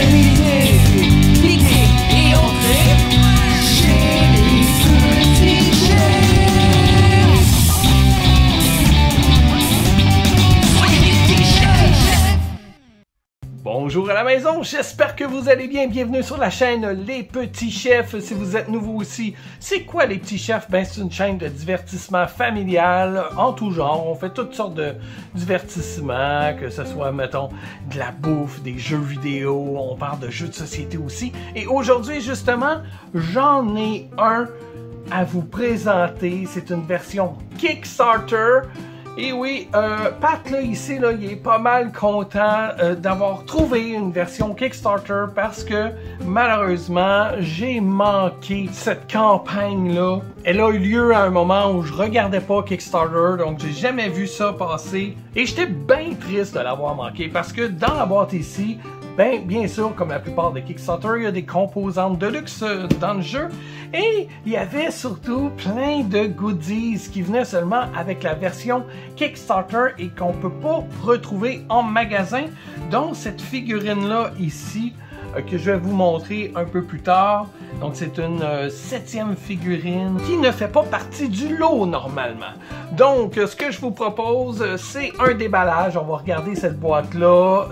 l'idée, l'idée est entrée chez les petits chefs. Soyez les petits chefs. Bonjour à la maison, j'espère que vous allez bien. Bienvenue sur la chaîne Les Petits Chefs. Si vous êtes nouveau aussi, c'est quoi Les Petits Chefs? Ben, c'est une chaîne de divertissement familial en tout genre. On fait toutes sortes de divertissements, que ce soit, mettons, de la bouffe, des jeux vidéo, on parle de jeux de société aussi. Et aujourd'hui, justement, j'en ai un à vous présenter. C'est une version Kickstarter. Et oui, Pat, là, ici, là, il est pas mal content d'avoir trouvé une version Kickstarter parce que, malheureusement, j'ai manqué cette campagne-là. Elle a eu lieu à un moment où je regardais pas Kickstarter, donc j'ai jamais vu ça passer. Et j'étais bien triste de l'avoir manqué parce que dans la boîte ici, ben, bien sûr, comme la plupart des Kickstarter, il y a des composantes de luxe dans le jeu. Et il y avait surtout plein de goodies qui venaient seulement avec la version Kickstarter et qu'on ne peut pas retrouver en magasin, dont cette figurine-là ici, que je vais vous montrer un peu plus tard. Donc c'est une 7e figurine qui ne fait pas partie du lot normalement. Donc ce que je vous propose, c'est un déballage. On va regarder cette boîte-là.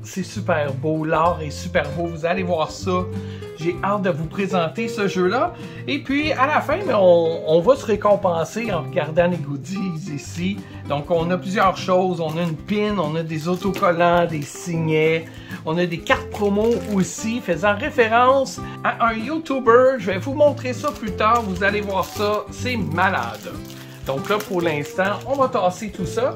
C'est super beau, l'art est super beau, vous allez voir ça. J'ai hâte de vous présenter ce jeu-là. Et puis, à la fin, on va se récompenser en regardant les goodies ici. Donc, on a plusieurs choses. On a une pin, on a des autocollants, des signets. On a des cartes promo aussi, faisant référence à un YouTuber. Je vais vous montrer ça plus tard. Vous allez voir ça. C'est malade. Donc là, pour l'instant, on va tasser tout ça.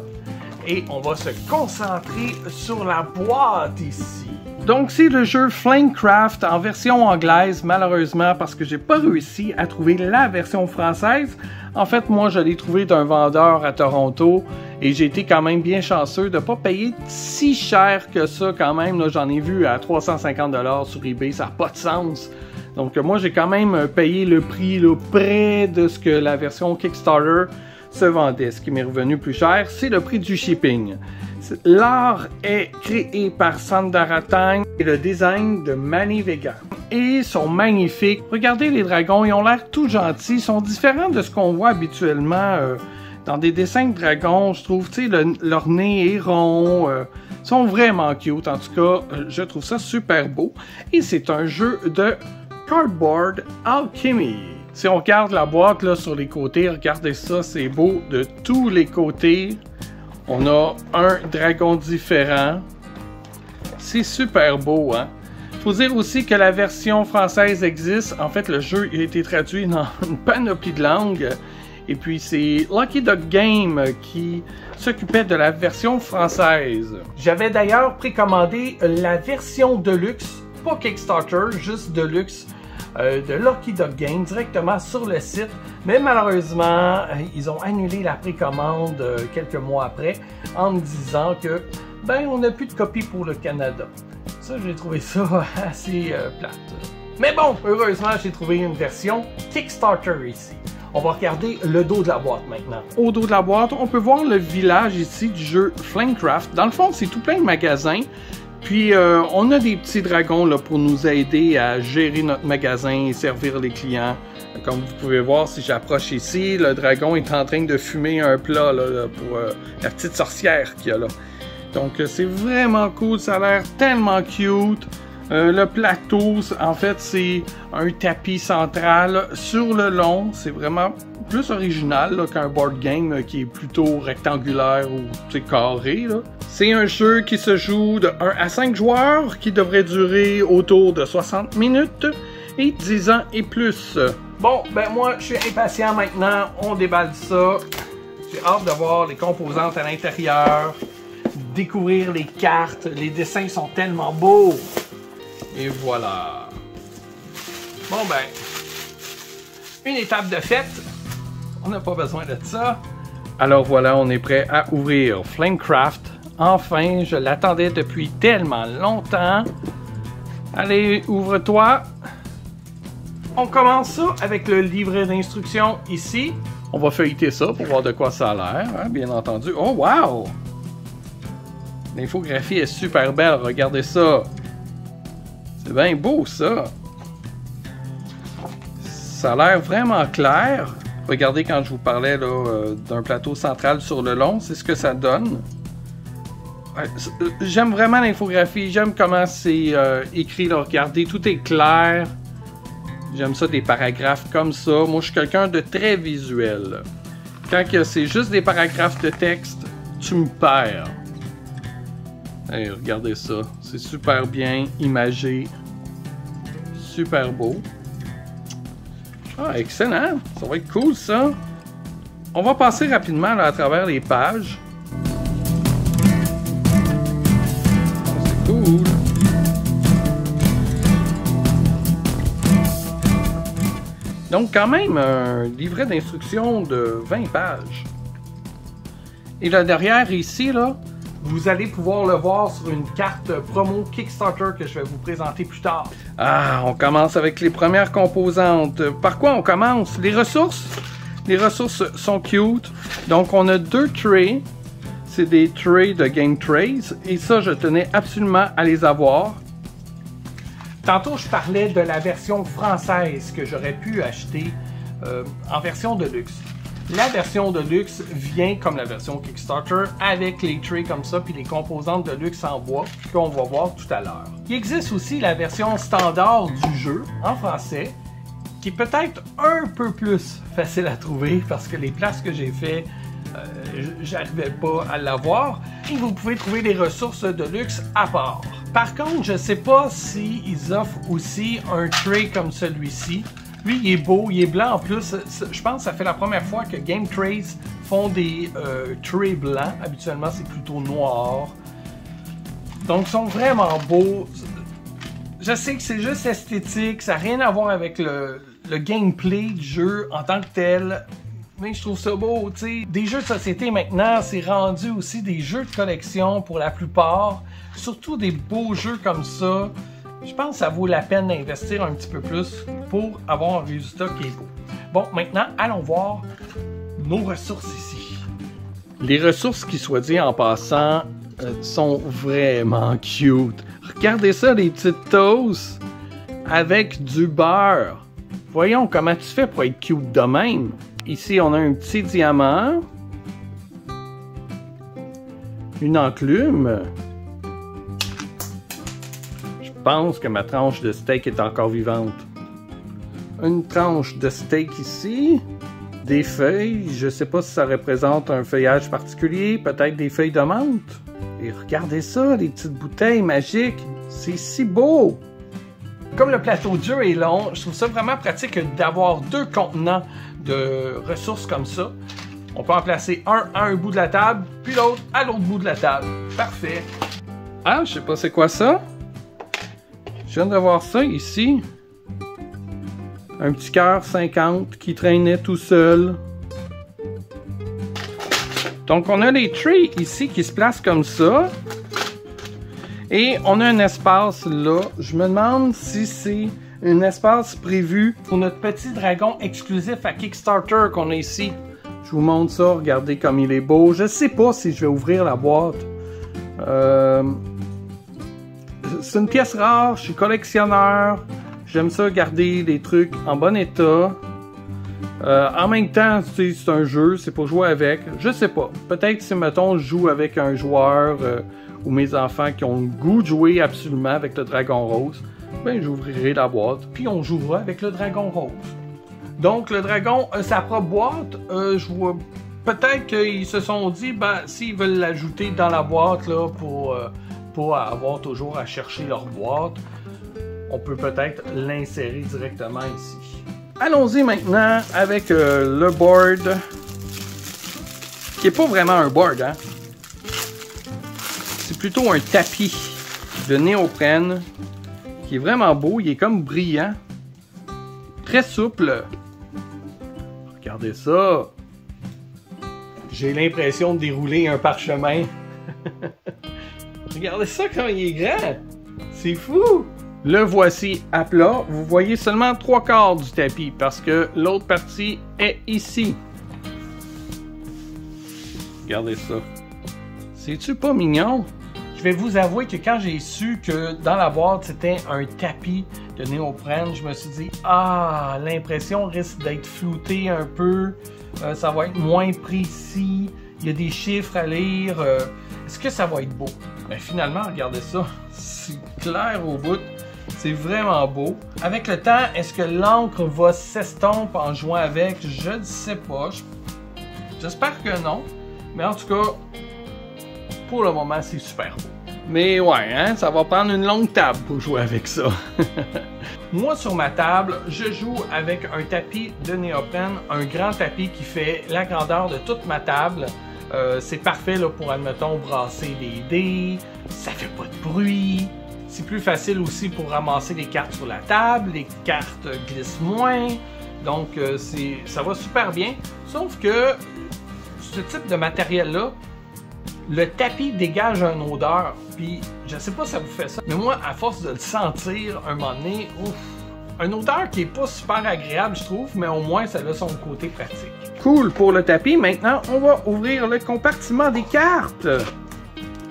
Et on va se concentrer sur la boîte ici. Donc c'est le jeu Flamecraft en version anglaise, malheureusement, parce que j'ai pas réussi à trouver la version française. En fait, moi, je l'ai trouvé d'un vendeur à Toronto et j'ai été quand même bien chanceux de pas payer si cher que ça quand même. J'en ai vu à 350 $ sur eBay, ça n'a pas de sens. Donc moi, j'ai quand même payé le prix là, près de ce que la version Kickstarter se vendait. Ce qui m'est revenu plus cher, c'est le prix du shipping. L'art est créé par Sandaratang et le design de Manny Vega. Et ils sont magnifiques. Regardez les dragons, ils ont l'air tout gentils. Ils sont différents de ce qu'on voit habituellement dans des dessins de dragons. Je trouve, tu sais, leur nez est rond. Ils sont vraiment cute. En tout cas, je trouve ça super beau. Et c'est un jeu de Cardboard Alchemy. Si on regarde la boîte là sur les côtés, regardez ça, c'est beau de tous les côtés. On a un dragon différent. C'est super beau, hein? Faut dire aussi que la version française existe. En fait, le jeu a été traduit dans une panoplie de langues. Et puis, c'est Lucky Duck Game qui s'occupait de la version française. J'avais d'ailleurs précommandé la version Deluxe, pas Kickstarter, juste Deluxe. De Lucky Duck Game directement sur le site, mais malheureusement ils ont annulé la précommande quelques mois après en me disant que ben on n'a plus de copies pour le Canada. Ça, j'ai trouvé ça assez plate. Mais bon, heureusement j'ai trouvé une version Kickstarter ici. On va regarder le dos de la boîte maintenant. Au dos de la boîte, on peut voir le village ici du jeu Flamecraft. Dans le fond, c'est tout plein de magasins. Puis, on a des petits dragons là, pour nous aider à gérer notre magasin et servir les clients. Comme vous pouvez voir, si j'approche ici, le dragon est en train de fumer un plat là, pour la petite sorcière qu'il y a là. Donc, c'est vraiment cool. Ça a l'air tellement cute. Le plateau, en fait, c'est un tapis central sur le long. C'est vraiment plus original qu'un board game qui est plutôt rectangulaire ou carré. C'est un jeu qui se joue de 1 à 5 joueurs, qui devrait durer autour de 60 minutes et 10 ans et plus. Bon, ben moi, je suis impatient maintenant. On déballe ça. J'ai hâte de voir les composantes à l'intérieur, découvrir les cartes. Les dessins sont tellement beaux. Et voilà. Bon ben, une étape de fête. On n'a pas besoin de ça. Alors voilà, on est prêt à ouvrir Flamecraft. Enfin, je l'attendais depuis tellement longtemps. Allez, ouvre-toi. On commence ça avec le livret d'instructions ici. On va feuilleter ça pour voir de quoi ça a l'air, hein, bien entendu. Oh, wow! L'infographie est super belle, regardez ça. C'est bien beau, ça. Ça a l'air vraiment clair. Regardez quand je vous parlais d'un plateau central sur le long, c'est ce que ça donne. Ouais, j'aime vraiment l'infographie, j'aime comment c'est écrit, là. Regardez, tout est clair. J'aime ça, des paragraphes comme ça. Moi, je suis quelqu'un de très visuel. Quand c'est juste des paragraphes de texte, tu me perds. Hey, regardez ça, c'est super bien imagé. Super beau. Ah, excellent! Ça va être cool, ça! On va passer rapidement là, à travers les pages. C'est cool! Donc, quand même, un livret d'instructions de 20 pages. Et là, derrière, ici, là, vous allez pouvoir le voir sur une carte promo Kickstarter que je vais vous présenter plus tard. Ah, on commence avec les premières composantes. Par quoi on commence? Les ressources. Les ressources sont cute. Donc, on a 2 trays. C'est des trays de Game Trays. Et ça, je tenais absolument à les avoir. Tantôt, je parlais de la version française que j'aurais pu acheter en version de luxe. La version de luxe vient comme la version Kickstarter avec les trays comme ça puis les composantes de luxe en bois qu'on va voir tout à l'heure. Il existe aussi la version standard du jeu en français qui est peut-être un peu plus facile à trouver parce que les places que j'ai fait, j'arrivais pas à l'avoir et vous pouvez trouver les ressources de luxe à part. Par contre, je sais pas s'ils offrent aussi un tray comme celui-ci. Lui, il est beau, il est blanc en plus. Je pense que ça fait la première fois que Game Trays font des trays blancs. Habituellement, c'est plutôt noir. Donc, ils sont vraiment beaux. Je sais que c'est juste esthétique. Ça n'a rien à voir avec le gameplay du jeu en tant que tel. Mais je trouve ça beau, tu sais. Des jeux de société maintenant, c'est rendu aussi des jeux de collection pour la plupart. Surtout des beaux jeux comme ça. Je pense que ça vaut la peine d'investir un petit peu plus pour avoir un résultat qui est beau. Bon, maintenant, allons voir nos ressources ici. Les ressources, qui soit dit en passant, sont vraiment cute. Regardez ça, les petites toasts avec du beurre. Voyons comment tu fais pour être cute de même. Ici, on a un petit diamant. Une enclume. Je pense que ma tranche de steak est encore vivante. Une tranche de steak ici. Des feuilles. Je ne sais pas si ça représente un feuillage particulier. Peut-être des feuilles de menthe. Et regardez ça, les petites bouteilles magiques. C'est si beau! Comme le plateau de jeu est long, je trouve ça vraiment pratique d'avoir 2 contenants de ressources comme ça. On peut en placer un à un bout de la table, puis l'autre à l'autre bout de la table. Parfait! Ah, je sais pas c'est quoi ça? Je viens de voir ça ici. Un petit cœur 50 qui traînait tout seul. Donc, on a les trays ici qui se placent comme ça. Et on a un espace là. Je me demande si c'est un espace prévu pour notre petit dragon exclusif à Kickstarter qu'on a ici. Je vous montre ça. Regardez comme il est beau. Je sais pas si je vais ouvrir la boîte. C'est une pièce rare, je suis collectionneur, j'aime ça garder des trucs en bon état. En même temps, c'est un jeu, c'est pour jouer avec, je sais pas. Peut-être si, mettons, je joue avec un joueur ou mes enfants qui ont le goût de jouer absolument avec le dragon rose, ben j'ouvrirai la boîte, puis on jouera avec le dragon rose. Donc, le dragon a sa propre boîte, je vois... Peut-être qu'ils se sont dit, ben, s'ils veulent l'ajouter dans la boîte, là, pour pas avoir toujours à chercher leur boîte, on peut peut-être l'insérer directement ici. Allons-y maintenant avec le board, qui n'est pas vraiment un board, hein. C'est plutôt un tapis de néoprène, qui est vraiment beau, il est comme brillant, très souple. Regardez ça! J'ai l'impression de dérouler un parchemin. Regardez ça quand il est grand! C'est fou! Le voici à plat. Vous voyez seulement 3/4 du tapis parce que l'autre partie est ici. Regardez ça. C'est-tu pas mignon? Je vais vous avouer que quand j'ai su que dans la boîte c'était un tapis de néoprène, je me suis dit ah, l'impression risque d'être floutée un peu, ça va être moins précis, il y a des chiffres à lire, est-ce que ça va être beau? Mais finalement, regardez ça, c'est clair au bout, c'est vraiment beau. Avec le temps, est-ce que l'encre va s'estomper en jouant avec? Je ne sais pas, j'espère que non, mais en tout cas, pour le moment, c'est super beau. Mais ouais, hein, ça va prendre une longue table pour jouer avec ça. Moi, sur ma table, je joue avec un tapis de néoprène, un grand tapis qui fait la grandeur de toute ma table. C'est parfait là, pour, admettons, brasser des dés, ça fait pas de bruit. C'est plus facile aussi pour ramasser les cartes sur la table, les cartes glissent moins. Donc, ça va super bien. Sauf que ce type de matériel-là, le tapis dégage une odeur, puis je sais pas si ça vous fait ça, mais moi, à force de le sentir, un moment donné, ouf, une odeur qui est pas super agréable, je trouve, mais au moins, ça a son côté pratique. Cool pour le tapis. Maintenant, on va ouvrir le compartiment des cartes.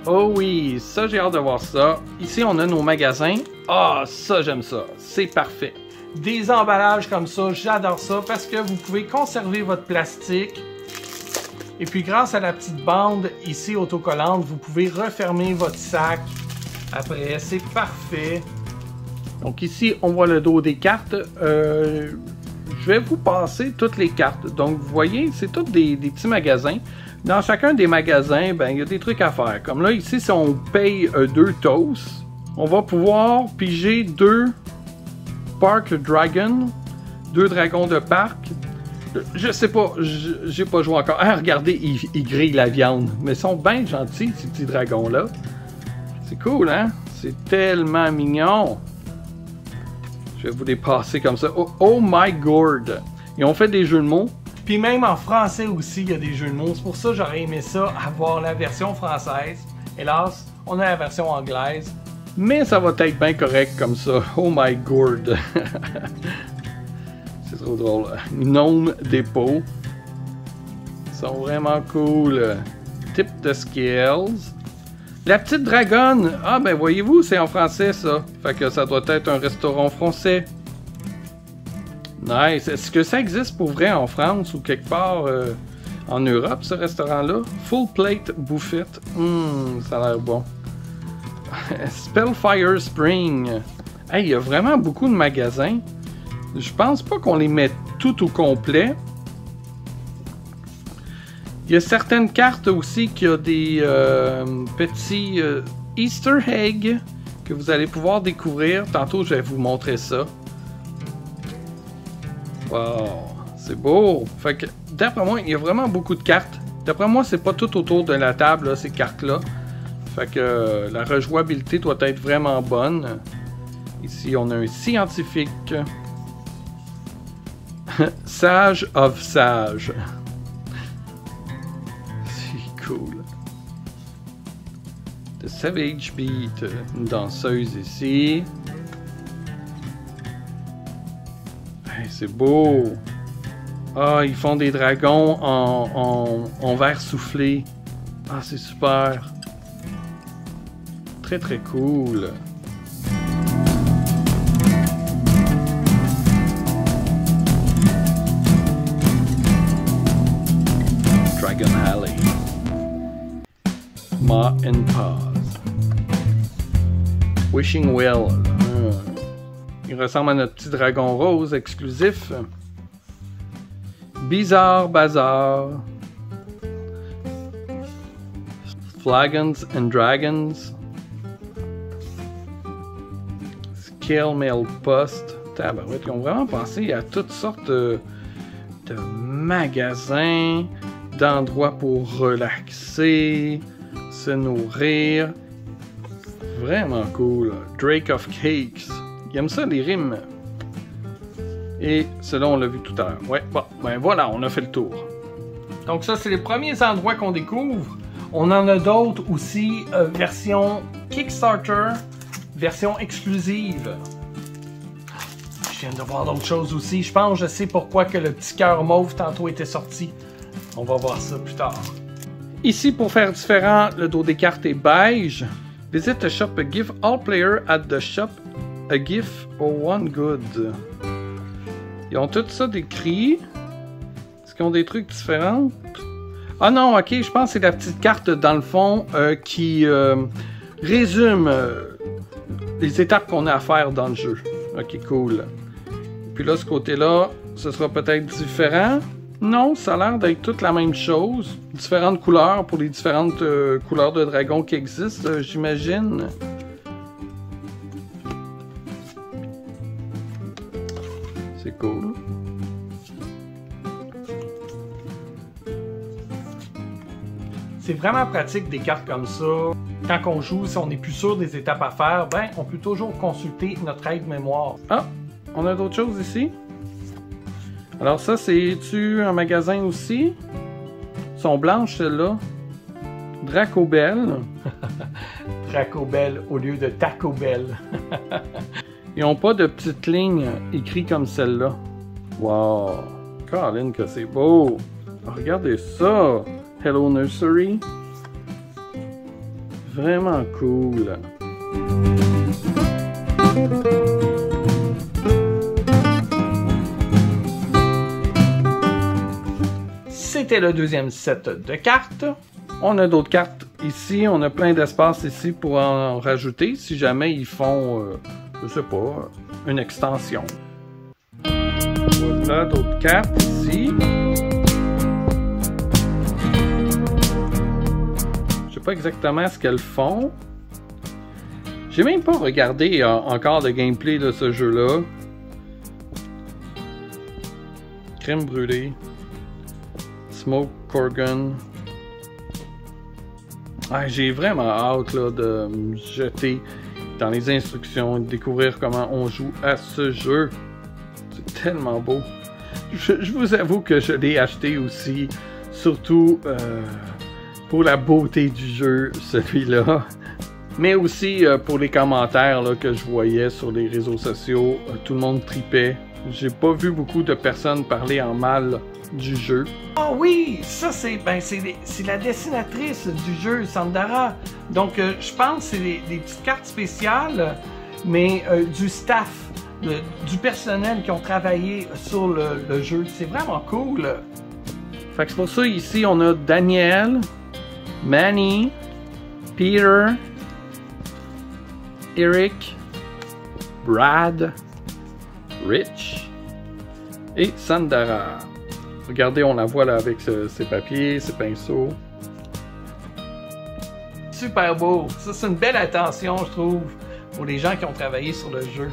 Oh oui, ça, j'ai hâte de voir ça. Ici, on a nos magasins. Ah, ça, j'aime ça. C'est parfait. Des emballages comme ça, j'adore ça, parce que vous pouvez conserver votre plastique. Et puis grâce à la petite bande ici autocollante, vous pouvez refermer votre sac après, c'est parfait. Donc ici, on voit le dos des cartes. Je vais vous passer toutes les cartes. Donc vous voyez, c'est tous des petits magasins. Dans chacun des magasins, ben, il y a des trucs à faire. Comme là, ici, si on paye 2 toasts, on va pouvoir piger 2 Park Dragon, 2 dragons de parc. Je sais pas, j'ai pas joué encore. Ah, regardez, ils grillent la viande. Mais ils sont bien gentils, ces petits dragons-là. C'est cool, hein? C'est tellement mignon. Je vais vous les passer comme ça. Oh my god! Ils ont fait des jeux de mots. Puis même en français aussi, il y a des jeux de mots. C'est pour ça que j'aurais aimé ça, avoir la version française. Hélas, on a la version anglaise. Mais ça va être bien correct comme ça. Oh my god! C'est trop drôle. Gnome dépôt. Ils sont vraiment cool. Type de skills. La petite dragonne. Ah ben voyez-vous, c'est en français ça. Fait que ça doit être un restaurant français. Nice. Est-ce que ça existe pour vrai en France ou quelque part en Europe, ce restaurant-là? Full plate bouffette. Ça a l'air bon. Spellfire Spring. Hey, il y a vraiment beaucoup de magasins. Je pense pas qu'on les met tout au complet. Il y a certaines cartes aussi qui ont des petits Easter eggs que vous allez pouvoir découvrir. Tantôt, je vais vous montrer ça. Wow, c'est beau. Fait que, d'après moi, il y a vraiment beaucoup de cartes. D'après moi, c'est pas tout autour de la table, là, ces cartes-là. Fait que la rejouabilité doit être vraiment bonne. Ici, on a un scientifique. Sage of Sage. C'est cool. The Savage Beat. Une danseuse ici. Hey, c'est beau. Ah, ils font des dragons en verre soufflé. Ah, c'est super. Très très cool. Dragon Alley. Ma and Paz. Wishing Well. Il ressemble à notre petit dragon rose exclusif. Bizarre Bazaar. Flagons and Dragons. Scale Mail Post. Tabarouette, ils ont vraiment pensé à toutes sortes de magasins, d'endroits pour relaxer, se nourrir. Vraiment cool. Drake of Cakes. Il aime ça, les rimes. Et cela, on l'a vu tout à l'heure. Ouais, bon, ben voilà, on a fait le tour. Donc ça, c'est les premiers endroits qu'on découvre. On en a d'autres aussi, version Kickstarter, version exclusive. Je viens de voir d'autres choses aussi. Je pense, je sais pourquoi que le petit cœur mauve tantôt était sorti. On va voir ça plus tard. Ici, pour faire différent, le dos des cartes est beige. Visit a shop, give all players at the shop a gift or one good. Ils ont tout ça décrit. Est-ce qu'ils ont des trucs différents? Ah non, ok, je pense que c'est la petite carte dans le fond qui résume les étapes qu'on a à faire dans le jeu. Ok, cool. Puis là, ce côté-là, ce sera peut-être différent. Non, ça a l'air d'être toute la même chose. Différentes couleurs pour les différentes couleurs de dragon qui existent, j'imagine. C'est cool. C'est vraiment pratique des cartes comme ça. Quand on joue, si on n'est plus sûr des étapes à faire, ben, on peut toujours consulter notre aide-mémoire. Ah, on a d'autres choses ici. Alors ça, c'est-tu un magasin aussi? Ils sont blanches, celles-là. Draco Bell. Draco Bell au lieu de Taco Bell. Ils n'ont pas de petites lignes écrites comme celle-là. Wow! Colin, que c'est beau! Regardez ça! Hello Nursery. Vraiment cool. C'était le deuxième set de cartes. On a d'autres cartes ici. On a plein d'espace ici pour en rajouter si jamais ils font, je sais pas, une extension. Voilà d'autres cartes ici. Je sais pas exactement ce qu'elles font. J'ai même pas regardé encore le gameplay de ce jeu-là. Crème brûlée. Smoke Corgan. Ah, j'ai vraiment hâte là, de me jeter dans les instructions et de découvrir comment on joue à ce jeu. C'est tellement beau. Je vous avoue que je l'ai acheté aussi, surtout pour la beauté du jeu, celui-là. Mais aussi pour les commentaires là, que je voyais sur les réseaux sociaux. Tout le monde tripait. J'ai pas vu beaucoup de personnes parler en mal du jeu. Oh oui, ça c'est la dessinatrice du jeu, Sandara. Donc je pense que c'est des petites cartes spéciales, mais du staff, du personnel qui ont travaillé sur le jeu. C'est vraiment cool. Fait que c'est pour ça ici on a Daniel, Manny, Peter, Eric, Brad, Rich et Sandara. Regardez, on la voit là avec ses papiers, ses pinceaux. Super beau! Ça, c'est une belle attention, je trouve, pour les gens qui ont travaillé sur le jeu.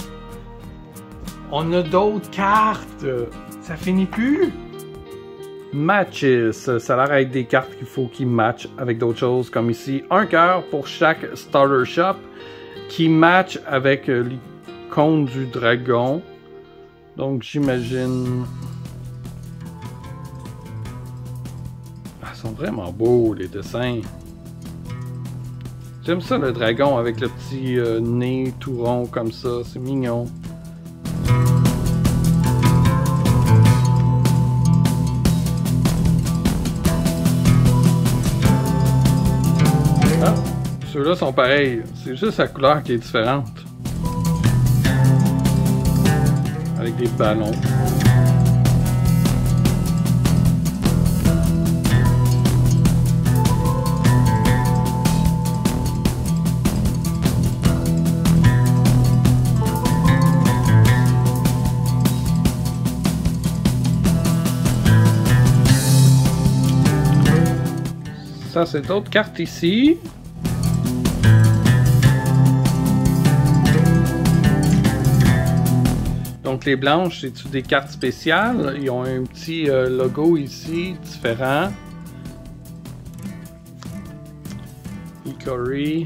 On a d'autres cartes! Ça finit plus! Matches! Ça a l'air d'être des cartes qu'il faut qu'ils matchent avec d'autres choses, comme ici. Un cœur pour chaque Starter Shop qui match avec l'icône du dragon. Donc, j'imagine... Ils sont vraiment beaux, les dessins. J'aime ça, le dragon avec le petit nez tout rond comme ça. C'est mignon. Ah, ceux-là sont pareils. C'est juste la couleur qui est différente. Avec des ballons. Ça, c'est d'autres cartes ici. Donc, les blanches, c'est des cartes spéciales. Ils ont un petit logo ici, différent. Hickory,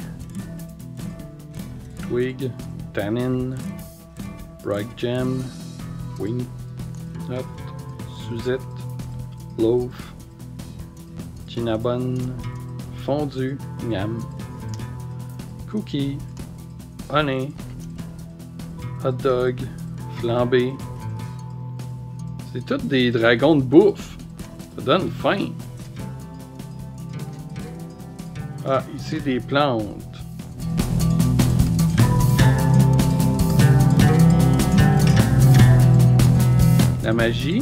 Twig, Tannin, Bright Gem, Wing Nut, Suzette, Loaf, Cinnabon, Fondu, Miam, Cookie, Honey, Hot Dog, Flambé. C'est tous des dragons de bouffe. Ça donne faim. Ah, ici des plantes. La magie.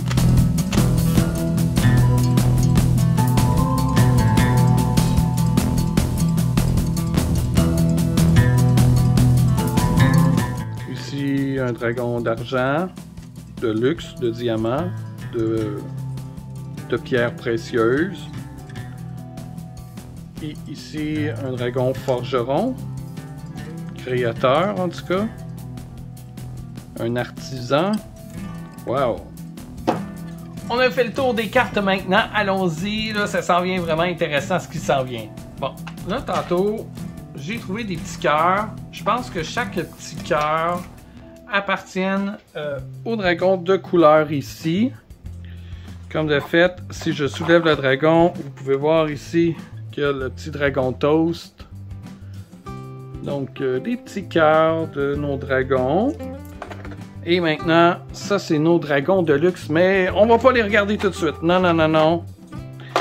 Ici, un dragon d'argent, de luxe, de diamant, de pierres précieuses. Et ici, un dragon forgeron, créateur en tout cas. Un artisan. Wow! On a fait le tour des cartes maintenant. Allons-y. Là, ça s'en vient vraiment intéressant ce qui s'en vient. Bon, là, tantôt, j'ai trouvé des petits cœurs. Je pense que chaque petit cœur appartient au dragon de couleur ici. Comme de fait, si je soulève le dragon, vous pouvez voir ici qu'il y a le petit dragon toast. Donc, des petits cœurs de nos dragons. Et maintenant, ça c'est nos dragons de luxe, mais on va pas les regarder tout de suite. Non, non, non, non.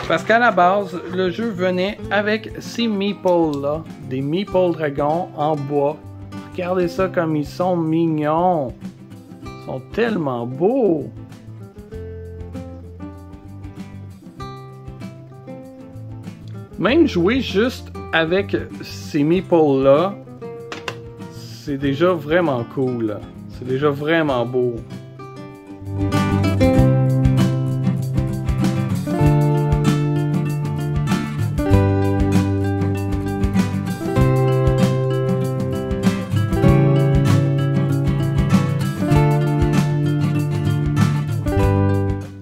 Parce qu'à la base, le jeu venait avec ces meeples-là. Des meeple dragons en bois. Regardez ça comme ils sont mignons. Ils sont tellement beaux. Même jouer juste avec ces meeples-là, c'est déjà vraiment cool. C'est déjà vraiment beau.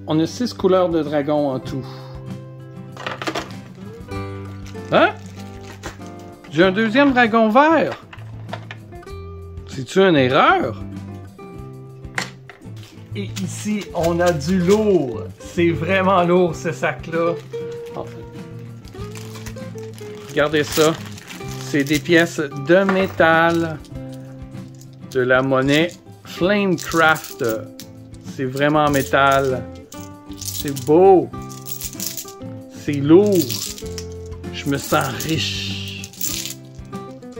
On a 6 couleurs de dragon en tout. Hein? J'ai un deuxième dragon vert. C'est-tu une erreur? Et ici, on a du lourd. C'est vraiment lourd, ce sac-là. Regardez ça. C'est des pièces de métal. De la monnaie Flamecraft. C'est vraiment en métal. C'est beau. C'est lourd. Je me sens riche.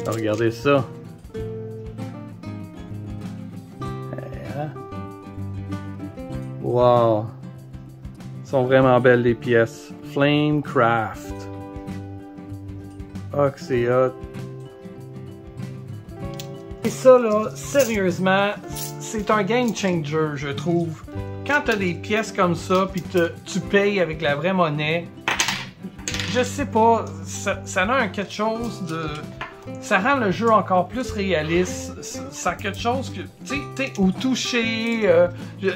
Regardez ça. Wow! Sont vraiment belles les pièces. Flamecraft. Oh, que c'est hot. Et ça, là, sérieusement, c'est un game changer, je trouve. Quand t'as des pièces comme ça, puis tu payes avec la vraie monnaie, je sais pas, ça a quelque chose de... Ça rend le jeu encore plus réaliste. Ça a quelque chose que, tu sais, au toucher, je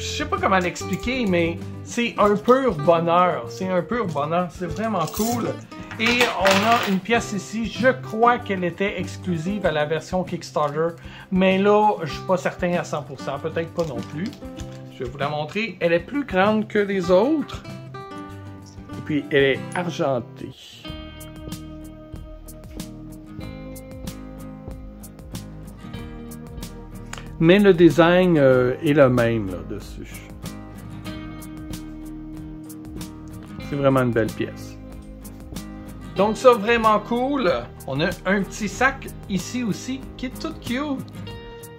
sais pas comment l'expliquer, mais c'est un pur bonheur. C'est un pur bonheur. C'est vraiment cool. Et on a une pièce ici. Je crois qu'elle était exclusive à la version Kickstarter, mais là, je suis pas certain à 100%. Peut-être pas non plus. Je vais vous la montrer. Elle est plus grande que les autres. Et puis, elle est argentée. Mais le design est le même là dessus. C'est vraiment une belle pièce. Donc ça, vraiment cool. On a un petit sac ici aussi qui est tout cute.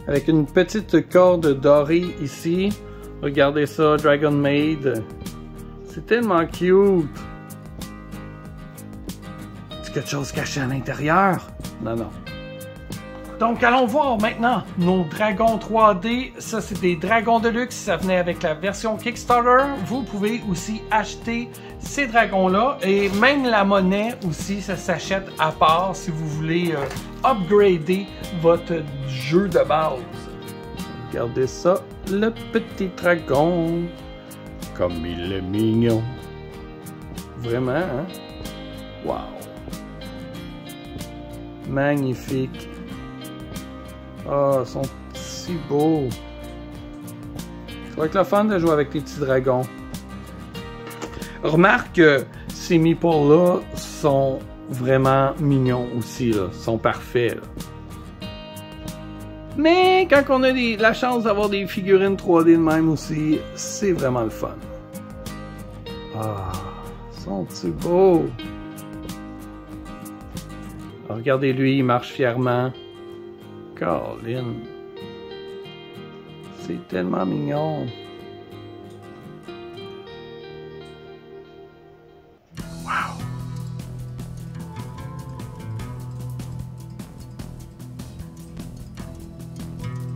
Avec une petite corde dorée ici. Regardez ça, Dragon Maid. C'est tellement cute. C'est quelque chose caché à l'intérieur? Non, non. Donc, allons voir maintenant nos dragons 3D. Ça, c'est des dragons de luxe. Ça venait avec la version Kickstarter. Vous pouvez aussi acheter ces dragons-là. Et même la monnaie aussi, ça s'achète à part si vous voulez upgrader votre jeu de base. Regardez ça, le petit dragon. Comme il est mignon. Vraiment, hein? Wow! Magnifique. Ah, ils sont si beaux. Ça va être le fun de jouer avec les petits dragons. Remarque que ces meeples-là sont vraiment mignons aussi, là. Ils sont parfaits, là. Mais quand on a la chance d'avoir des figurines 3D de même aussi, c'est vraiment le fun. Ah, sont-ils beaux? Alors, regardez lui, il marche fièrement. Colin. C'est tellement mignon.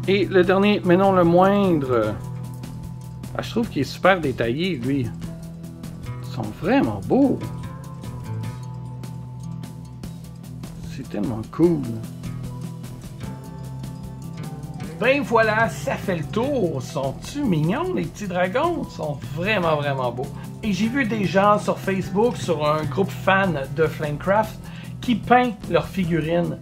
Et le dernier, mais non le moindre. Ah, je trouve qu'il est super détaillé, lui. Ils sont vraiment beaux. C'est tellement cool. Ben voilà, ça fait le tour. Sont-tu mignons, les petits dragons? Ils sont vraiment, vraiment beaux. Et j'ai vu des gens sur Facebook, sur un groupe fan de Flamecraft, qui peint leurs figurines.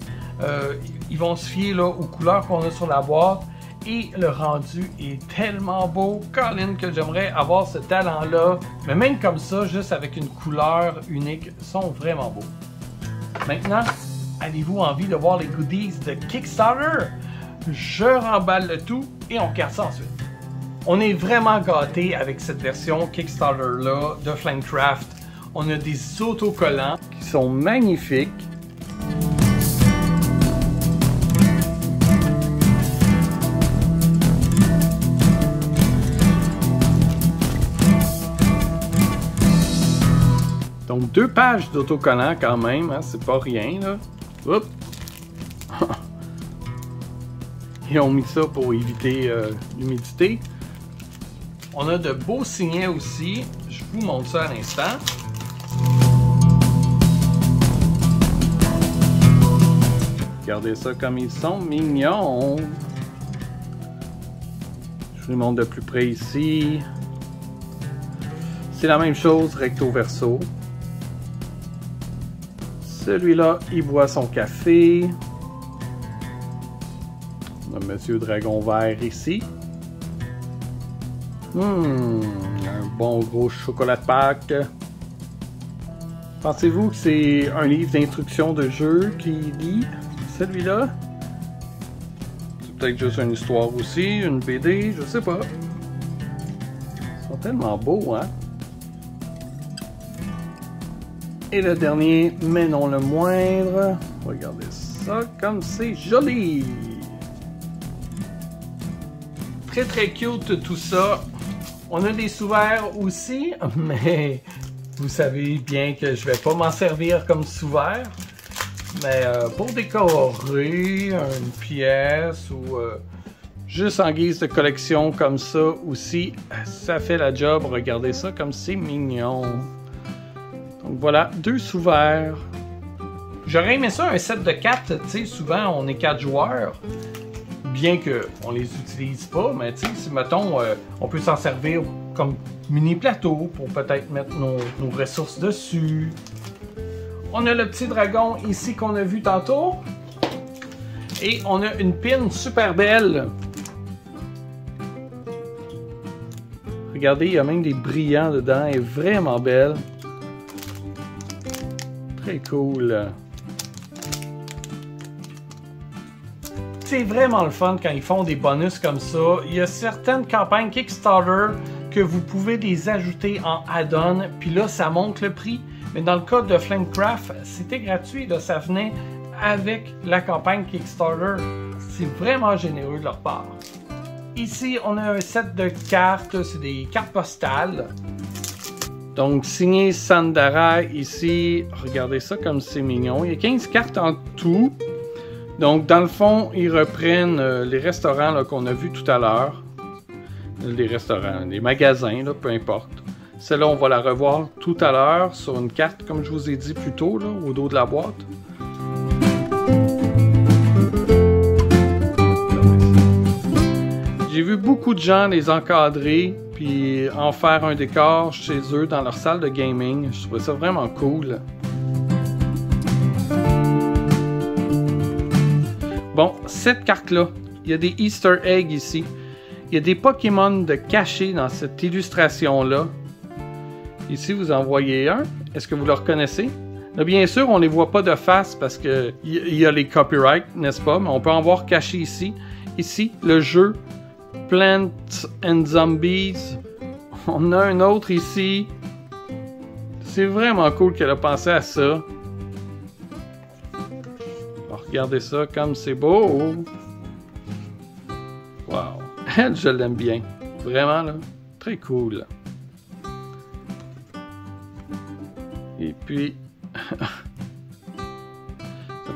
Ils vont se fier là, aux couleurs qu'on a sur la boîte. Et le rendu est tellement beau, Colin, que j'aimerais avoir ce talent-là. Mais même comme ça, juste avec une couleur unique, ils sont vraiment beaux. Maintenant, avez-vous envie de voir les goodies de Kickstarter? Je remballe le tout et on regarde ça ensuite. On est vraiment gâtés avec cette version Kickstarter-là de Flamecraft. On a des autocollants qui sont magnifiques. Donc 2 pages d'autocollants quand même, hein, c'est pas rien là. Oups. Ils ont mis ça pour éviter l'humidité. On a de beaux signets aussi. Je vous montre ça à l'instant. Regardez ça comme ils sont mignons. Je vous les montre de plus près ici. C'est la même chose recto verso. Celui-là, il boit son café. On a Monsieur Dragon Vert ici. Un bon gros chocolat de Pâques. Pensez-vous que c'est un livre d'instruction de jeu qui lit celui-là? C'est peut-être juste une histoire aussi, une BD, je sais pas. Ils sont tellement beaux, hein? Et le dernier, mais non le moindre. Regardez ça, comme c'est joli! Très très cute tout ça. On a des sous-verts aussi, mais vous savez bien que je vais pas m'en servir comme sous-verts. Mais pour décorer une pièce ou juste en guise de collection comme ça aussi, ça fait la job. Regardez ça comme c'est mignon. Donc voilà, 2 sous-verts. J'aurais aimé ça un set de 4, tu sais, souvent on est 4 joueurs. Bien qu'on les utilise pas, mais tu sais, si mettons, on peut s'en servir comme mini plateau pour peut-être mettre nos ressources dessus. On a le petit dragon ici qu'on a vu tantôt. Et on a une pin super belle. Regardez, il y a même des brillants dedans. Elle est vraiment belle. Très cool. C'est vraiment le fun quand ils font des bonus comme ça. Il y a certaines campagnes Kickstarter que vous pouvez les ajouter en add-on, puis là, ça monte le prix. Mais dans le cas de Flamecraft, c'était gratuit, là, ça venait avec la campagne Kickstarter. C'est vraiment généreux de leur part. Ici, on a un set de cartes, c'est des cartes postales. Donc, signé Sandara ici. Regardez ça comme c'est mignon. Il y a 15 cartes en tout. Donc, dans le fond, ils reprennent les restaurants qu'on a vus tout à l'heure. Les restaurants, les magasins, là, peu importe. Celle-là, on va la revoir tout à l'heure sur une carte, comme je vous ai dit plus tôt, là, au dos de la boîte. J'ai vu beaucoup de gens les encadrer, puis en faire un décor chez eux, dans leur salle de gaming. Je trouvais ça vraiment cool. Bon, cette carte-là, il y a des Easter eggs ici. Il y a des Pokémon de cachés dans cette illustration-là. Ici, vous en voyez un. Est-ce que vous le reconnaissez? Là, bien sûr, on ne les voit pas de face parce qu'il y a les copyrights, n'est-ce pas? Mais on peut en voir caché ici. Ici, le jeu Plants and Zombies. On a un autre ici. C'est vraiment cool qu'elle a pensé à ça. Regardez ça comme c'est beau. Wow. Elle, je l'aime bien. Vraiment, là. Très cool. Et puis... ça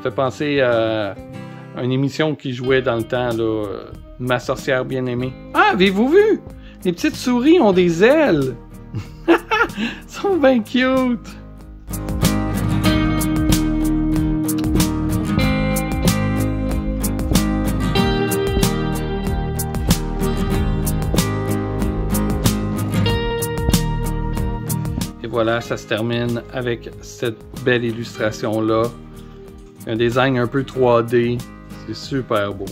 fait penser à une émission qui jouait dans le temps, là, Ma sorcière bien-aimée. Ah, avez-vous vu? Les petites souris ont des ailes! Ils sont bien cute! Et voilà, ça se termine avec cette belle illustration-là. Un design un peu 3D. C'est super beau.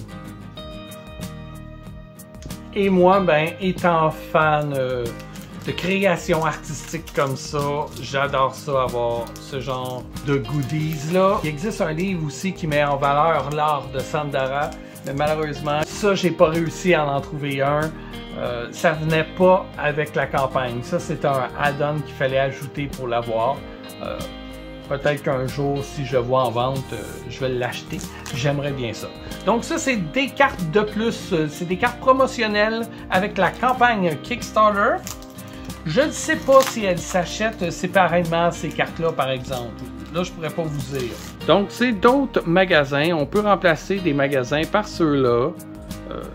Et moi, ben, étant fan de création artistique comme ça, j'adore ça, avoir ce genre de goodies-là. Il existe un livre aussi qui met en valeur l'art de Sandara, mais malheureusement, ça, j'ai pas réussi à en trouver un. Ça venait pas avec la campagne. Ça, c'est un add-on qu'il fallait ajouter pour l'avoir. Peut-être qu'un jour, si je le vois en vente, je vais l'acheter. J'aimerais bien ça. Donc ça, c'est des cartes de plus. C'est des cartes promotionnelles avec la campagne Kickstarter. Je ne sais pas si elles s'achètent séparément, ces cartes-là, par exemple. Là, je pourrais pas vous dire. Donc, c'est d'autres magasins. On peut remplacer des magasins par ceux-là.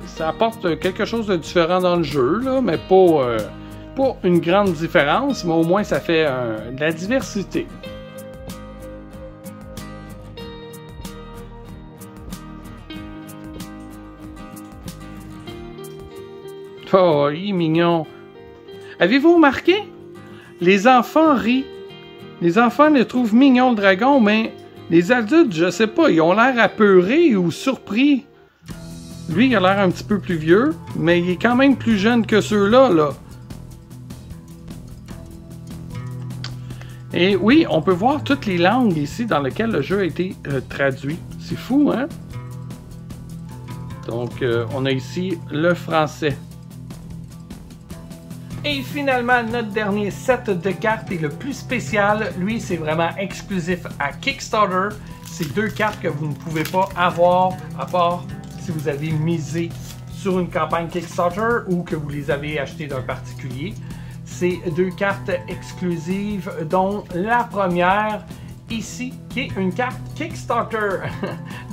Ça apporte quelque chose de différent dans le jeu, là, mais pas une grande différence, mais au moins, ça fait de la diversité. Oh, il est mignon. Avez-vous remarqué? Les enfants rient. Les enfants le trouvent mignon, le dragon, mais les adultes, je sais pas, ils ont l'air apeurés ou surpris. Lui, il a l'air un petit peu plus vieux, mais il est quand même plus jeune que ceux-là, là. Et oui, on peut voir toutes les langues ici dans lesquelles le jeu a été traduit. C'est fou, hein? Donc, on a ici le français. Et finalement, notre dernier set de cartes est le plus spécial. Lui, c'est vraiment exclusif à Kickstarter. C'est deux cartes que vous ne pouvez pas avoir, à part si vous avez misé sur une campagne Kickstarter ou que vous les avez achetées d'un particulier. C'est deux cartes exclusives, dont la première ici, qui est une carte Kickstarter.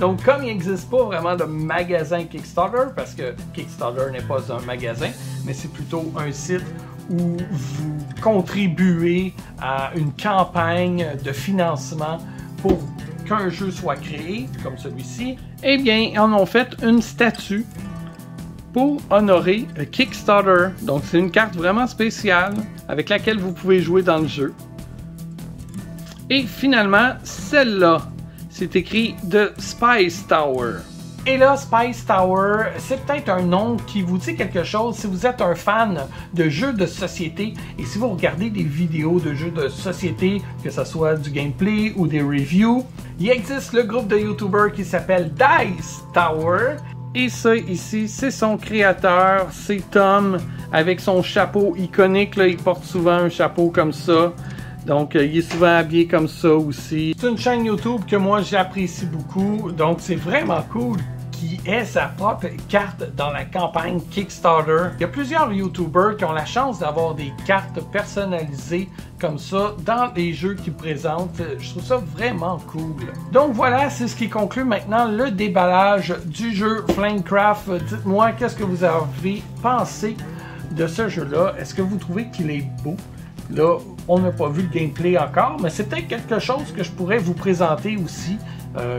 Donc, comme il n'existe pas vraiment de magasin Kickstarter, parce que Kickstarter n'est pas un magasin, mais c'est plutôt un site où vous contribuez à une campagne de financement pour qu'un jeu soit créé, comme celui-ci, eh bien, ils en ont fait une statue pour honorer Kickstarter. Donc, c'est une carte vraiment spéciale avec laquelle vous pouvez jouer dans le jeu. Et finalement, celle-là, c'est écrit The Spice Tower. Et là, Spice Tower, c'est peut-être un nom qui vous dit quelque chose si vous êtes un fan de jeux de société et si vous regardez des vidéos de jeux de société, que ce soit du gameplay ou des reviews. Il existe le groupe de YouTubers qui s'appelle Dice Tower. Et ça, ici, c'est son créateur, c'est Tom, avec son chapeau iconique. Là, il porte souvent un chapeau comme ça. Donc, il est souvent habillé comme ça aussi. C'est une chaîne YouTube que moi, j'apprécie beaucoup. Donc, c'est vraiment cool qu'il ait sa propre carte dans la campagne Kickstarter. Il y a plusieurs YouTubers qui ont la chance d'avoir des cartes personnalisées comme ça dans les jeux qu'ils présentent. Je trouve ça vraiment cool. Donc voilà, c'est ce qui conclut maintenant le déballage du jeu Flamecraft. Dites-moi, qu'est-ce que vous avez pensé de ce jeu-là? Est-ce que vous trouvez qu'il est beau? Là, on n'a pas vu le gameplay encore, mais c'est peut-être quelque chose que je pourrais vous présenter aussi.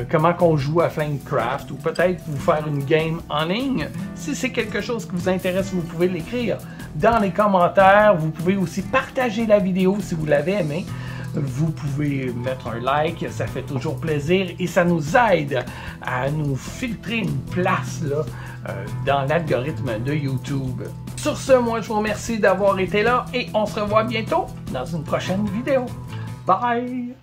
Comment qu'on joue à Flamecraft, ou peut-être vous faire une game en ligne. Si c'est quelque chose qui vous intéresse, vous pouvez l'écrire dans les commentaires. Vous pouvez aussi partager la vidéo si vous l'avez aimé. Vous pouvez mettre un like, ça fait toujours plaisir et ça nous aide à nous filtrer une place là, dans l'algorithme de YouTube. Sur ce, moi je vous remercie d'avoir été là et on se revoit bientôt dans une prochaine vidéo. Bye!